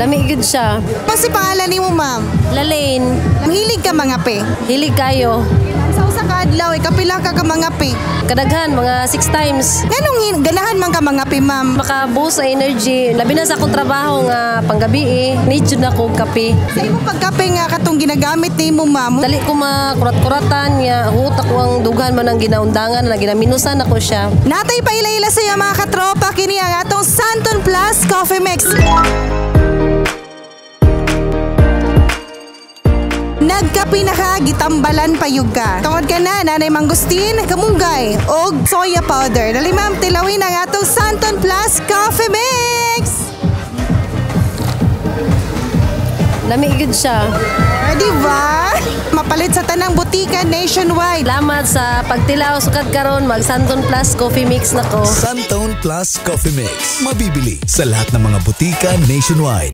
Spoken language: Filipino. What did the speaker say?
Lami gud siya. Pasi pangalan ni mo, ma'am? Lalain. Hilig ka mga pe? Hilig kayo. Sa usa ka adlaw, kapila ka mga pe? Kadaghan, mga 6 times. Nganong ganahan man ka mga pe, ma'am? Makabuhos sa energy. Labi na sa akong trabaho nga panggabi need jud na ko kape. Sa imo pagkape nga katong ginagamit ni mo, ma'am? Dali ko makurat-kuratan nga hutak ko ang dughan man ang ginaundangan na ginaminusan ako siya. Natay pa ila-ila sa mga katropa kini ang atong Santon Plus Coffee Mix. Nagkapi na ka, gitambalan payug ka. Tungod ka na, nanay mangustin, kamunggay, og soya powder. Dali ma'am, tilawin ang atong Santon Plus Coffee Mix! Lami gud siya. Di ba? Mapalit sa tanang butika nationwide. Salamat sa pagtilaw sukad karon mag Santon Plus Coffee Mix nako. Santon Plus Coffee Mix. Mabibili sa lahat ng mga butika nationwide.